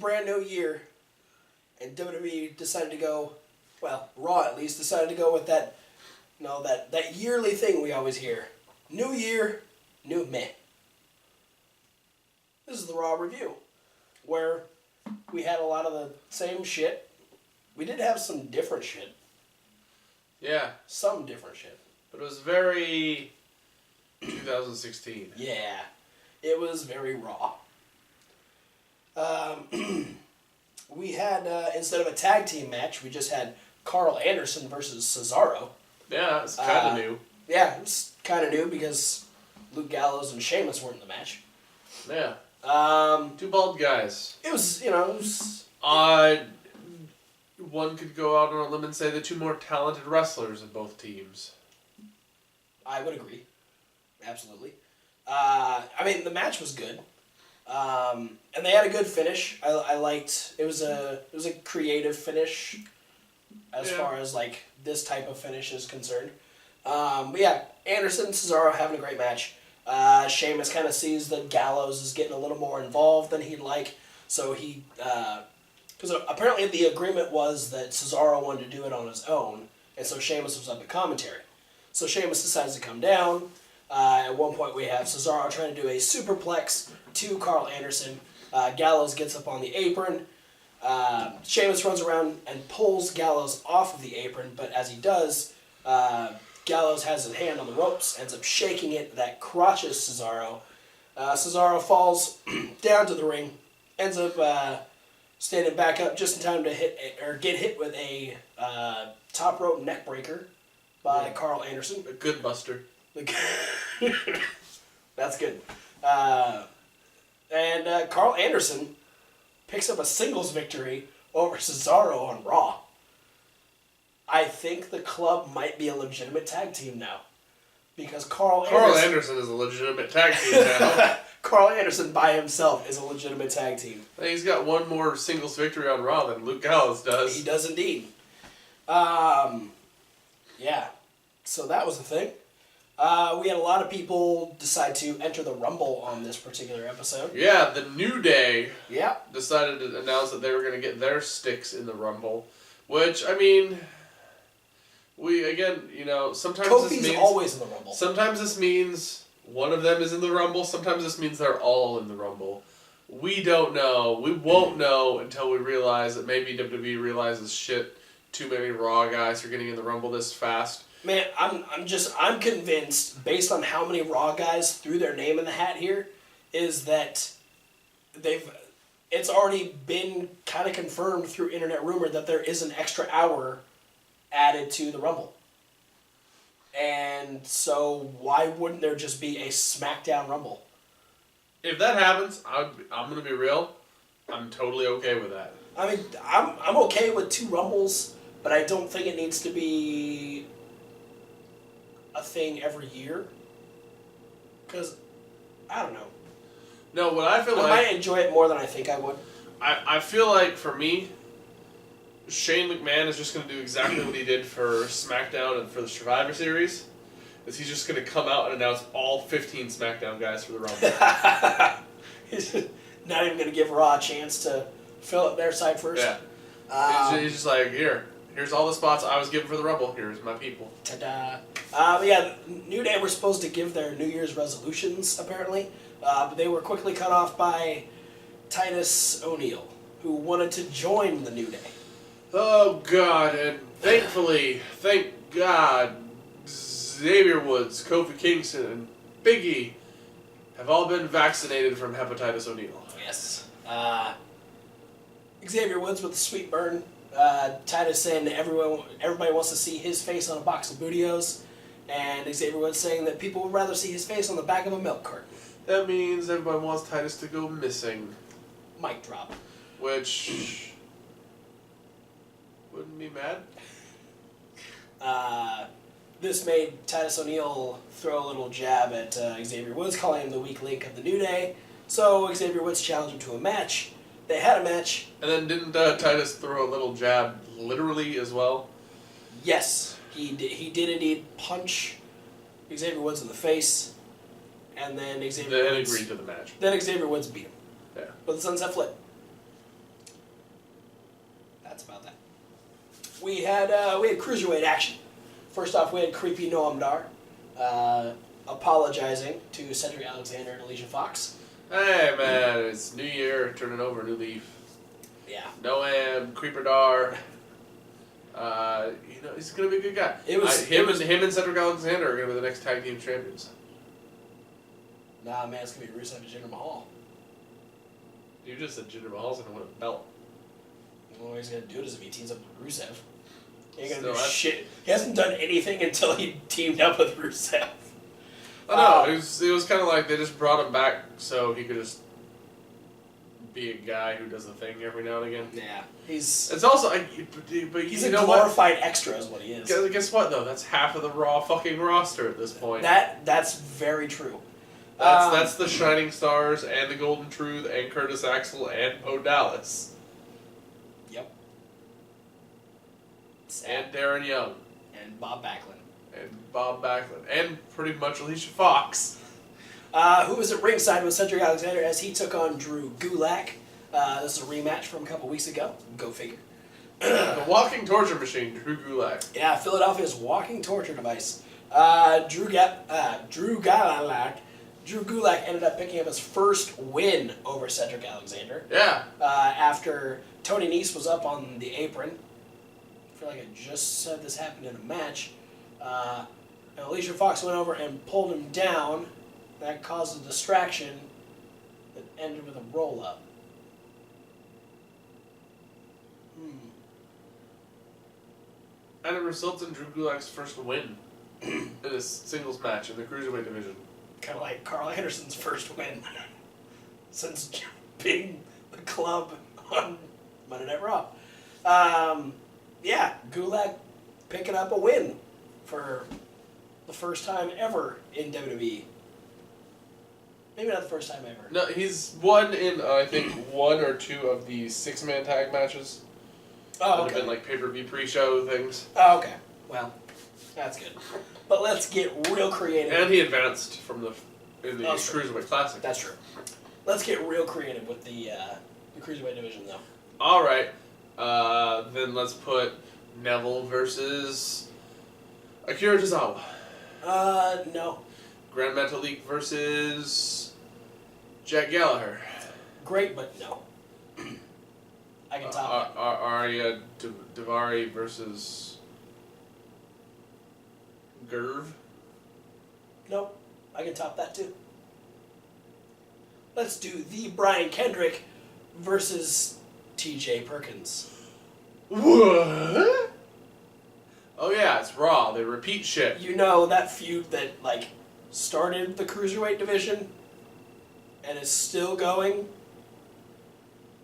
brand new year, and WWE decided to go, well, Raw at least, decided to go with that, that yearly thing we always hear. New year, new me. This is the Raw review, where we had a lot of the same shit. We did have some different shit. Yeah. Some different shit. But it was very 2016. Yeah. It was very Raw. We had, instead of a tag team match, we just had Carl Anderson versus Cesaro. Yeah, it's kind of new. Yeah, it was kind of new because Luke Gallows and Sheamus weren't in the match. Yeah. Two bald guys. It was, one could go out on a limb and say the two more talented wrestlers of both teams. I would agree. Absolutely. The match was good. And they had a good finish. I liked it was a creative finish as far as like this type of finish is concerned. But yeah, Anderson and Cesaro having a great match. Sheamus kind of sees that Gallows is getting a little more involved than he'd like, so he because apparently the agreement was that Cesaro wanted to do it on his own, and so Sheamus was up at commentary. So Sheamus decides to come down. At one point we have Cesaro trying to do a superplex to Carl Anderson. Gallows gets up on the apron. Sheamus runs around and pulls Gallows off of the apron, but as he does, Gallows has his hand on the ropes, ends up shaking it, that crotches Cesaro. Cesaro falls down to the ring, ends up standing back up just in time to get hit with a top rope neck breaker by Carl Anderson. A good buster. That's good. And Carl Anderson picks up a singles victory over Cesaro on Raw. I think the club might be a legitimate tag team now. Because Carl Anderson is a legitimate tag team now. Carl Anderson by himself is a legitimate tag team. He's got one more singles victory on Raw than Luke Gallows does. He does indeed. Yeah. So that was the thing. We had a lot of people decide to enter the Rumble on this particular episode. Yeah, the New Day decided to announce that they were going to get their sticks in the Rumble. Which, sometimes Kofi's this means... always in the Rumble. Sometimes this means one of them is in the Rumble. Sometimes this means they're all in the Rumble. We don't know. We won't know until we realize that maybe WWE realizes, shit, too many Raw guys are getting in the Rumble this fast. Man, I'm convinced, based on how many Raw guys threw their name in the hat here, is that it's already been kind of confirmed through internet rumor that there is an extra hour added to the Rumble. And so why wouldn't there just be a SmackDown Rumble? If that happens, I'm going to be real, I'm totally okay with that. I'm okay with 2 Rumbles, but I don't think it needs to be a thing every year. Because, I don't know. No, what I feel I might enjoy it more than I think I would. I feel like, for me, Shane McMahon is just going to do exactly what he did for SmackDown and for the Survivor Series. Is he's just going to come out and announce all 15 SmackDown guys for the Rumble. He's not even going to give Raw a chance to fill up their side first. Yeah. He's just like, here's all the spots I was given for the Rumble. Here's my people. Ta-da. New Day were supposed to give their New Year's resolutions, apparently. But they were quickly cut off by Titus O'Neil, who wanted to join the New Day. Oh, God. And thankfully, thank God, Xavier Woods, Kofi Kingston, and Big E have all been vaccinated from hepatitis O'Neil. Yes. Xavier Woods with the sweet burn. Titus saying that everybody wants to see his face on a box of Bootios. And Xavier Woods saying that people would rather see his face on the back of a milk carton. That means everybody wants Titus to go missing. Mic drop. Which... wouldn't be mad. This made Titus O'Neil throw a little jab at Xavier Woods, calling him the weak link of the New Day. So Xavier Woods challenged him to a match. They had a match. And then didn't Titus throw a little jab literally as well? Yes. He did indeed punch Xavier Woods in the face. And then Xavier Woods... agreed to the match. Then Xavier Woods beat him. Yeah. With the sunset flip. that's about that. We had cruiserweight action. First off, we had creepy Noam Dar apologizing to Cedric Alexander and Alicia Fox. Hey man, it's New Year, turning over a new leaf. Yeah. Noam, Creeper Dar. He's gonna be a good guy. Him and Cedric Alexander are gonna be the next tag team champions. Nah, man, it's gonna be Rusev and Jinder Mahal. You just said Jinder Mahal's gonna win a belt. All he's gonna do it is if he teams up with Rusev. He ain't gonna Still, do shit. He hasn't done anything until he teamed up with Rusev. I know, it was kind of like they just brought him back so he could just be a guy who does a thing every now and again. Yeah, he's also, but he's a glorified extra, is what he is. Guess what though? That's half of the Raw fucking roster at this point. That's very true. That's the Shining Stars and the Golden Truth and Curtis Axel and Bo Dallas. Yep. And Darren Young. And Bob Backlund. And pretty much Alicia Fox. Who was at ringside with Cedric Alexander as he took on Drew Gulak. This is a rematch from a couple weeks ago. Go figure. The walking torture machine, Drew Gulak. Yeah, Philadelphia's walking torture device. Drew Gulak ended up picking up his first win over Cedric Alexander. Yeah. After Tony Nese was up on the apron. I feel like I just said this happened in a match. And Alicia Fox went over and pulled him down. That caused a distraction that ended with a roll-up. And it results in Drew Gulak's first win in a singles match in the Cruiserweight division. Kind of like Carl Anderson's first win since being the club on Monday Night Raw. Yeah, Gulak picking up a win for the first time ever in WWE. Maybe not the first time ever. No, he's won in, I think, one or two of the six-man tag matches. Oh, that okay. have been like pay-per-view pre-show things. Oh, okay. Well, that's good. But let's get real creative. And he advanced from in the Cruiserweight Classic. That's true. Let's get real creative with the Cruiserweight division, though. All right. Then let's put Neville versus Akira Tozawa. No. Grand Metalik versus Jack Gallagher. Great, but no. I can top it. Arya Davari versus Gerv. Nope. I can top that too. Let's do the Brian Kendrick versus TJ Perkins. What? Oh yeah, it's Raw. They repeat shit. You know that feud that started the Cruiserweight division and is still going?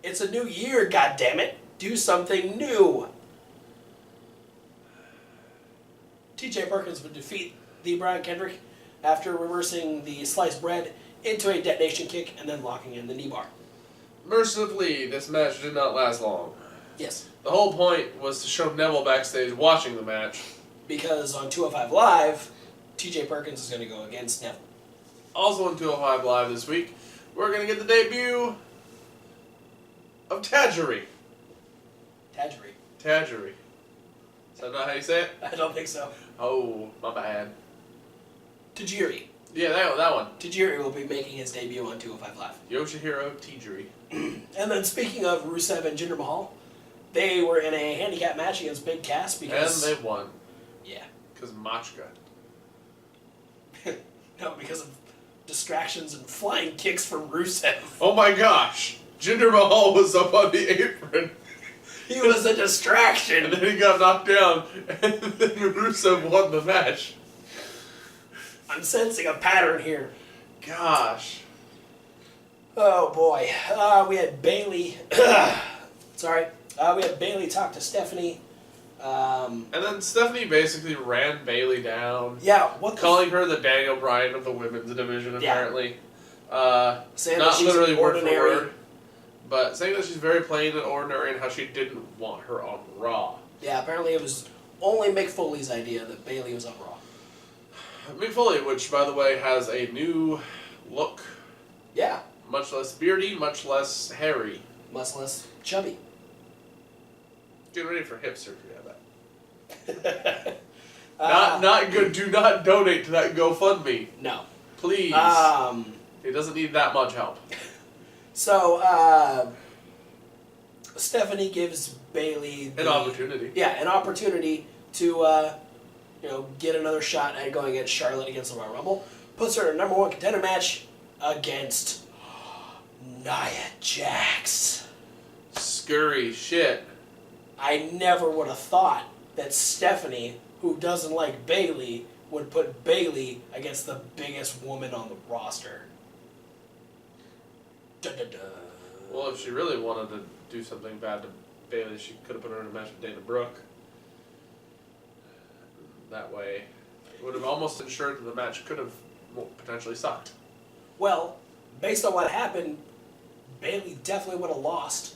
It's a new year, goddammit. Do something new. TJ Perkins would defeat the Brian Kendrick after reversing the sliced bread into a detonation kick and then locking in the knee bar. Mercifully, this match did not last long. Yes. The whole point was to show Neville backstage watching the match. Because on 205 Live, TJ Perkins is going to go against Neville. Also on 205 Live this week, we're going to get the debut of Tajiri. Tajiri. Is that not how you say it? I don't think so. Oh, my bad. Tajiri. Yeah, that one. Tajiri will be making his debut on 205 Live. Yoshihiro Tajiri. And then speaking of Rusev and Jinder Mahal, they were in a handicap match against Big Cass because... And they won. Yeah. Because Machka. No, because of distractions and flying kicks from Rusev. Oh my gosh! Jinder Mahal was up on the apron. He was a distraction. And then he got knocked down, and then Rusev won the match. I'm sensing a pattern here. Gosh. Oh boy. We had Bailey. Sorry. We had Bailey talk to Stephanie. And then Stephanie basically ran Bailey down. Yeah, calling her the Daniel Bryan of the women's division, apparently. Saying not that she's literally word ordinary. for word, but saying that she's very plain and ordinary and how she didn't want her on Raw. Yeah, apparently it was only Mick Foley's idea that Bailey was on Raw. Mick Foley, which, by the way, has a new look. Yeah. Much less beardy, much less hairy. Much less chubby. Get ready for hip surgery, I bet. Not good. Do not donate to that GoFundMe. No. Please. He doesn't need that much help. So, Stephanie gives Bayley An opportunity. Yeah, an opportunity to, get another shot at going against Charlotte against the Royal Rumble. Puts her in a #1 contender match against Nia Jax. Scurry shit. I never would have thought that Stephanie, who doesn't like Bayley, would put Bayley against the biggest woman on the roster. Dun-dun-dun. Well, if she really wanted to do something bad to Bayley, she could have put her in a match with Dana Brooke. That way, it would have almost ensured that the match could have potentially sucked. Well, based on what happened, Bayley definitely would have lost.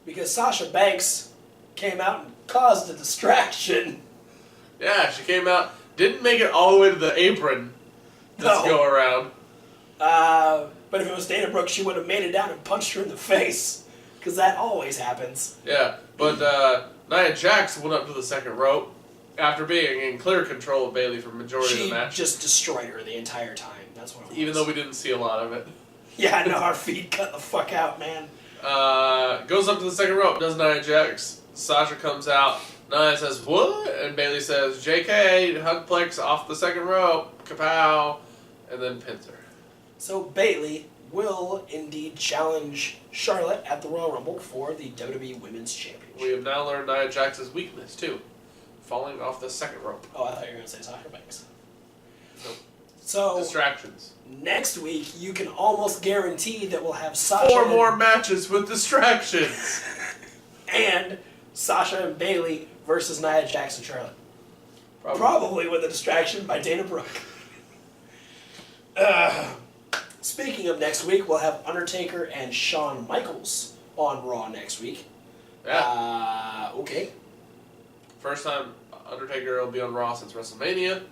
Because Sasha Banks came out and caused a distraction. Yeah, she came out, didn't make it all the way to the apron this go around. But if it was Dana Brooke, she would have made it down and punched her in the face. Because that always happens. Yeah, but Nia Jax went up to the second rope after being in clear control of Bayley for the majority of the match. She just destroyed her the entire time. That's what it was. Even though we didn't see a lot of it. Yeah, I know, our feed cut the fuck out, man. Goes up to the second rope, does Nia Jax. Sasha comes out. Nia says, what? And Bayley says, JK, hugplex off the second rope. Kapow. And then pins her. So Bayley will indeed challenge Charlotte at the Royal Rumble for the WWE Women's Championship. We have now learned Nia Jax's weakness, too. Falling off the second rope. Oh, I thought you were going to say Sasha Banks. Nope. So, distractions. Next week, you can almost guarantee that we'll have Sasha 4 more matches with distractions. And Sasha and Bayley versus Nia Jax and Charlotte. Probably with a distraction by Dana Brooke. Speaking of next week, we'll have Undertaker and Shawn Michaels on Raw next week. Yeah. Okay. First time Undertaker will be on Raw since WrestleMania.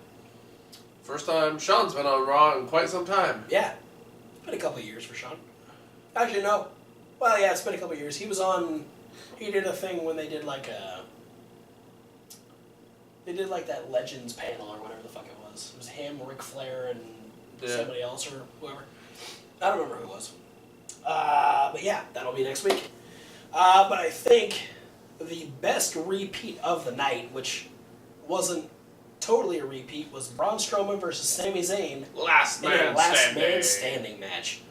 First time Shawn's been on Raw in quite some time. Yeah. It's been a couple of years for Shawn. Actually, no. Well, yeah, it's been a couple of years. He was on... He did a thing when they did like a... They did like that Legends panel or whatever the fuck it was. It was him, Ric Flair, and somebody else or whoever. I don't remember who it was. But yeah, that'll be next week. But I think the best repeat of the night, which wasn't totally a repeat, was Braun Strowman versus Sami Zayn Last in a last man standing match.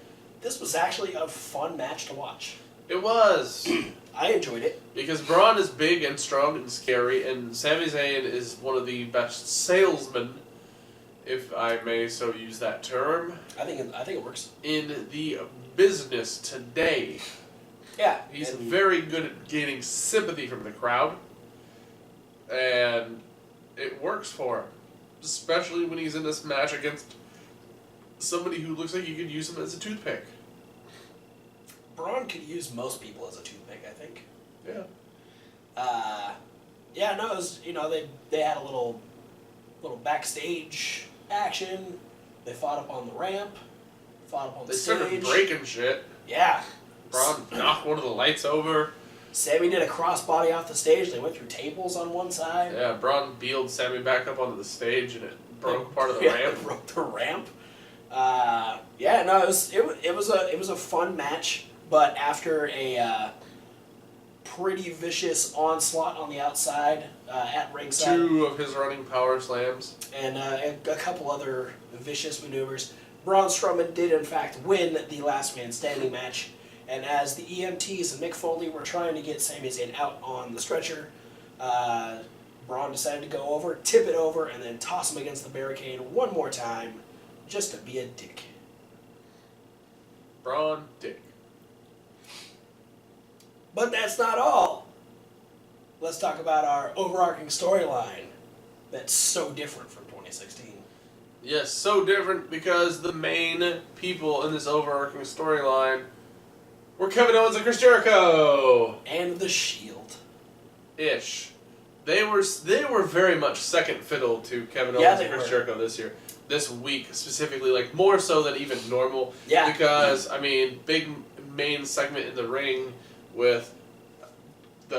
This was actually a fun match to watch. It was. I enjoyed it. Because Braun is big and strong and scary, and Sami Zayn is one of the best salesmen, if I may so use that term. I think it works. In the business today. Yeah. He's very good at gaining sympathy from the crowd. And it works for him. Especially when he's in this match against somebody who looks like you could use him as a toothpick. Braun could use most people as a toothpick, I think. Yeah. Yeah, no, it was, they had a little backstage action. They fought up on the ramp. Fought up on the stage. They started breaking shit. Yeah. Braun knocked one of the lights over. Sammy did a crossbody off the stage. They went through tables on one side. Yeah, Braun beeled Sammy back up onto the stage and it broke part of the ramp. It broke the ramp. Yeah, no, it was a fun match, but after a pretty vicious onslaught on the outside at ringside. 2 of his running power slams. And a couple other vicious maneuvers. Braun Strowman did, in fact, win the last man standing match. And as the EMTs and Mick Foley were trying to get Sami Zayn out on the stretcher, Braun decided to go over, tip it over, and then toss him against the barricade one more time, just to be a dick. Braun dick. But that's not all. Let's talk about our overarching storyline that's so different from 2016. Yes, so different because the main people in this overarching storyline were Kevin Owens and Chris Jericho. And The Shield. Ish. They were very much second fiddle to Kevin Owens and Chris Jericho this year. This week specifically, like more so than even normal. Yeah. Because, big main segment in the ring with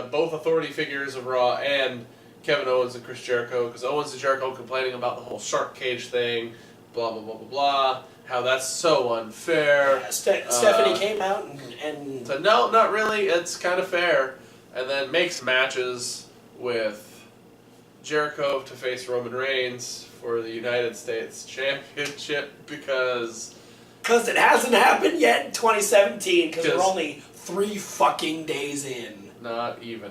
both authority figures of Raw and Kevin Owens and Chris Jericho, because Owens and Jericho complaining about the whole shark cage thing, blah, blah, blah, blah, blah, how that's so unfair. Yeah, Stephanie came out and... So, no, not really, it's kind of fair. And then makes matches with Jericho to face Roman Reigns for the United States Championship because... Because it hasn't happened yet in 2017, because we're 'Cause- only 3 fucking days in. Not even.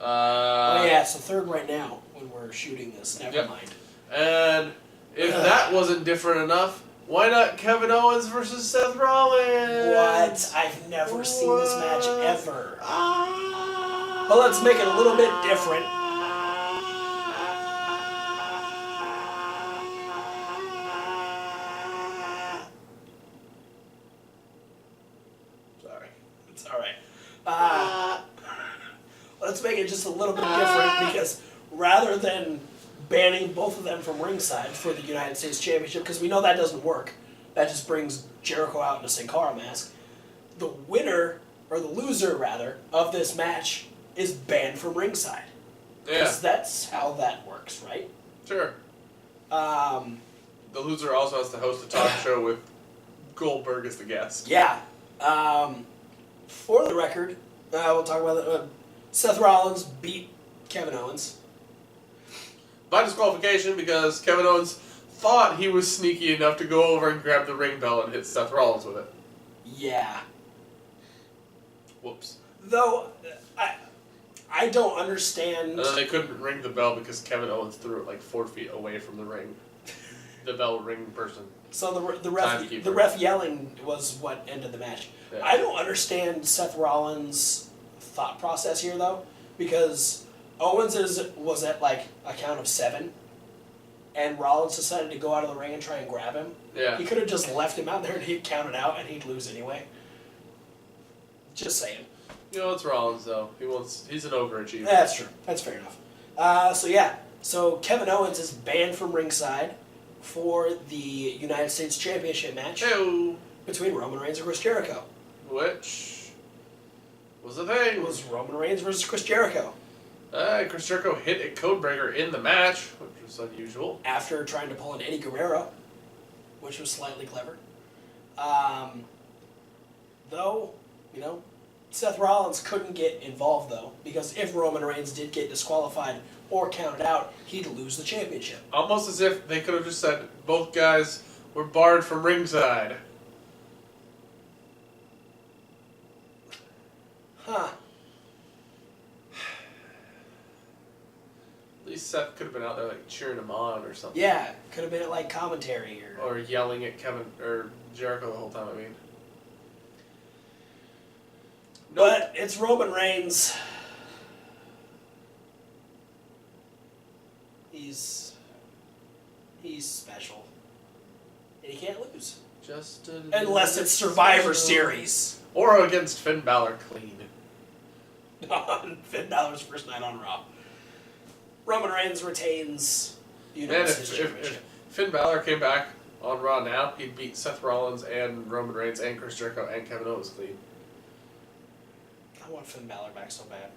Oh yeah, it's the 3rd right now when we're shooting this. Never mind. And if that wasn't different enough, why not Kevin Owens versus Seth Rollins? What? I've never seen this match ever. Well, let's make it a little bit different. Sorry. It's alright. Let's make it just a little bit different because rather than banning both of them from ringside for the United States Championship, because we know that doesn't work, that just brings Jericho out in a Sin Cara mask, the winner, or the loser rather, of this match is banned from ringside. Yeah. Because that's how that works, right? Sure. Um, The loser also has to host a talk show with Goldberg as the guest. yeah. For the record, we'll talk about it. Seth Rollins beat Kevin Owens. By disqualification because Kevin Owens thought he was sneaky enough to go over and grab the ring bell and hit Seth Rollins with it. Yeah. Whoops. Though, I don't understand. And then they couldn't ring the bell because Kevin Owens threw it like 4 feet away from the ring. The bell ring person. So the Timekeeper. ref yelling was what ended the match. Yeah. I don't understand Seth Rollins' thought process here though, because Owens was at like a count of 7, and Rollins decided to go out of the ring and try and grab him. Yeah. He could have just left him out there and he'd count it out and he'd lose anyway. Just saying. You know, it's Rollins though. He's an overachiever. That's true. That's fair enough. So Kevin Owens is banned from ringside for the United States Championship match Ew. between Roman Reigns and Chris Jericho. Which was the thing. It was Roman Reigns versus Chris Jericho. Chris Jericho hit a codebreaker in the match, which was unusual. After trying to pull an Eddie Guerrero, which was slightly clever. Though, you know, Seth Rollins couldn't get involved though, because if Roman Reigns did get disqualified or counted out, he'd lose the championship. Almost as if they could have just said both guys were barred from ringside. Huh. At least Seth could have been out there like cheering him on or something. Yeah, could have been like commentary or... Or yelling at Kevin or Jericho the whole time, I mean. But it's Roman Reigns. He's special. And he can't lose. Just Unless it's Survivor Series. Or against Finn Balor clean. On Finn Balor's first night on Raw. Roman Reigns retains the Man, United States if Championship. Finn Balor came back on Raw now, he'd beat Seth Rollins and Roman Reigns and Chris Jericho and Kevin Owens clean. I want Finn Balor back so bad.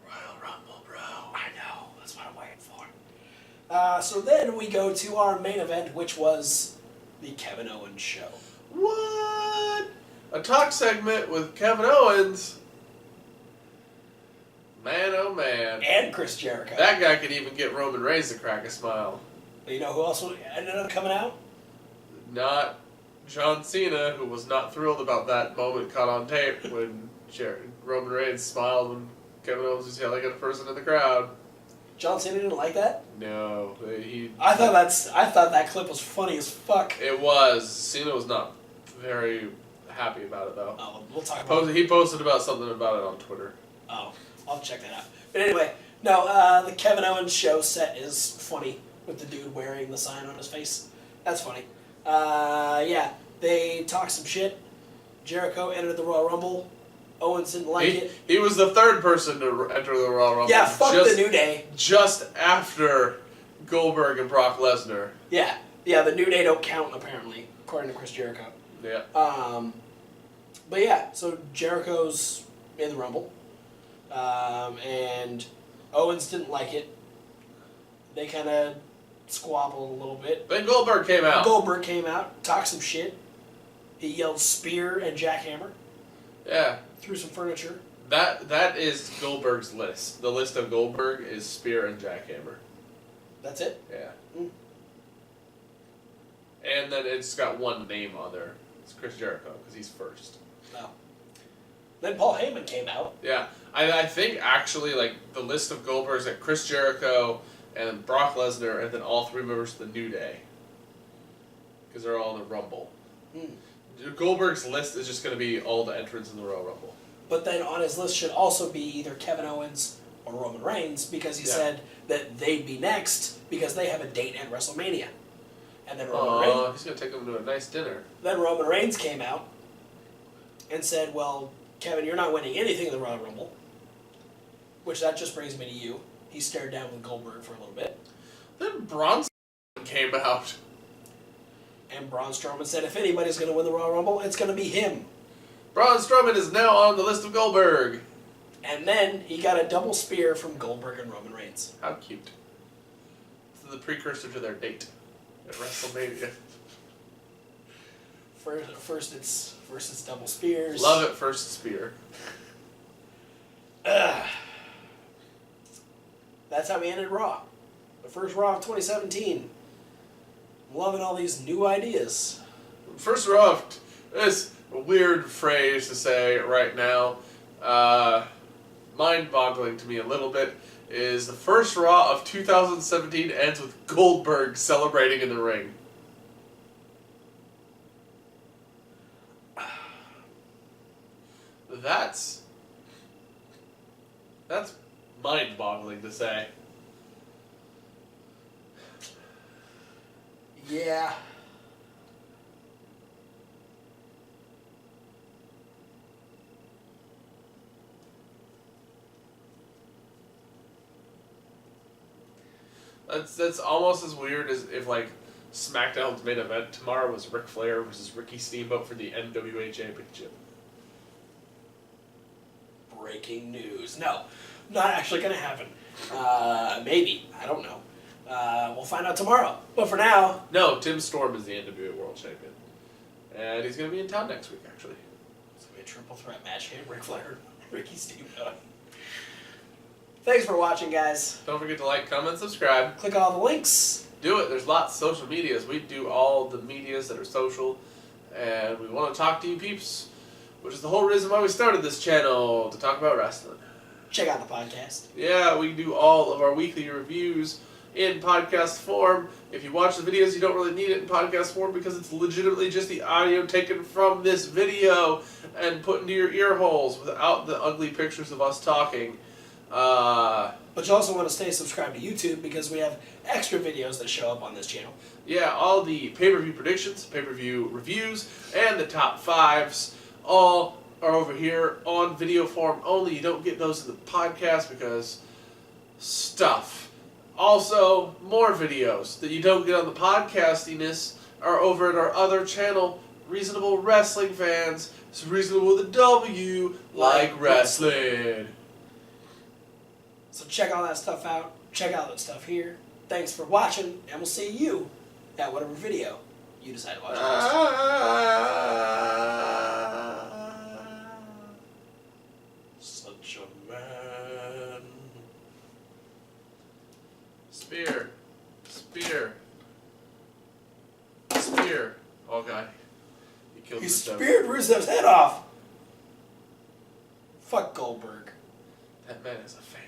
Royal Rumble, bro. I know. That's what I'm waiting for. So then we go to our main event, which was the Kevin Owens show. What? A talk segment with Kevin Owens? Man, oh man. And Chris Jericho. That guy could even get Roman Reigns to crack a smile. You know who else ended up coming out? Not John Cena, who was not thrilled about that moment caught on tape when Roman Reigns smiled when Kevin Owens was yelling at a person in the crowd. John Cena didn't like that? No, he. I thought that clip was funny as fuck. It was. Cena was not very happy about it though. Oh, we'll talk about it. He posted about something about it on Twitter. Oh, I'll check that out. But anyway, no, the Kevin Owens show set is funny with the dude wearing the sign on his face. That's funny. Yeah, they talked some shit. Jericho entered the Royal Rumble. Owens didn't like it. He was the third person to enter the Royal Rumble. Yeah, fuck the New Day. Just after Goldberg and Brock Lesnar. Yeah, the New Day don't count apparently, according to Chris Jericho. Yeah. But yeah, so Jericho's in the Rumble. And Owens didn't like it. They kind of squabbled a little bit. Then Goldberg came out. Goldberg came out, talked some shit. He yelled spear and jackhammer. Yeah. Threw some furniture. That is Goldberg's list. The list of Goldberg is spear and jackhammer. That's it? Yeah. Mm. And then it's got one name on there. It's Chris Jericho, because he's first. No. Then Paul Heyman came out. Yeah. I think, actually, like, the list of Goldberg's at Chris Jericho and Brock Lesnar, and then all three members of the New Day. Because they're all in the Rumble. Mm. Goldberg's list is just going to be all the entrants in the Royal Rumble. But then on his list should also be either Kevin Owens or Roman Reigns, because he said that they'd be next because they have a date at WrestleMania. And then He's going to take them to a nice dinner. Then Roman Reigns came out and said, well, Kevin, you're not winning anything in the Royal Rumble. Which that just brings me to you. He stared down with Goldberg for a little bit. Then Braun Strowman came out. And Braun Strowman said, if anybody's going to win the Royal Rumble, it's going to be him. Braun Strowman is now on the list of Goldberg. And then he got a double spear from Goldberg and Roman Reigns. How cute. This is the precursor to their date at WrestleMania. First it's double spears. Love it, first spear. That's how we ended Raw. The first Raw of 2017. I'm loving all these new ideas. First Raw, it's a weird phrase to say right now. Mind-boggling to me a little bit is the first Raw of 2017 ends with Goldberg celebrating in the ring. That's mind-boggling to say. Yeah. That's almost as weird as if, like, SmackDown's main event tomorrow was Ric Flair versus Ricky Steamboat for the NWA Championship. Breaking news. No, not actually going to happen. Maybe. I don't know. We'll find out tomorrow. But for now... No, Tim Storm is the NWA World Champion. And he's going to be in town next week, actually. It's going to be a triple threat match here. Ric Flair and Ricky Steamboat. Thanks for watching, guys. Don't forget to like, comment, subscribe. Click all the links. Do it. There's lots of social medias. We do all the medias that are social. And we want to talk to you peeps. Which is the whole reason why we started this channel, to talk about wrestling. Check out the podcast. Yeah, we do all of our weekly reviews in podcast form. If you watch the videos, you don't really need it in podcast form because it's legitimately just the audio taken from this video and put into your ear holes without the ugly pictures of us talking. But you also want to stay subscribed to YouTube because we have extra videos that show up on this channel. Yeah, all the pay-per-view predictions, pay-per-view reviews, and the top fives all are over here on video form only. You don't get those in the podcast because stuff. Also, more videos that you don't get on the podcastiness are over at our other channel, Reasonable Wrestling Fans. It's reasonable with a W, like wrestling. So check all that stuff out. Check out that stuff here. Thanks for watching, and we'll see you at whatever video you decide to watch next. Such a man. Spear. Spear. Spear. Oh god. He killed He Rusev. speared Rusev's head off. Fuck Goldberg. That man is a fan.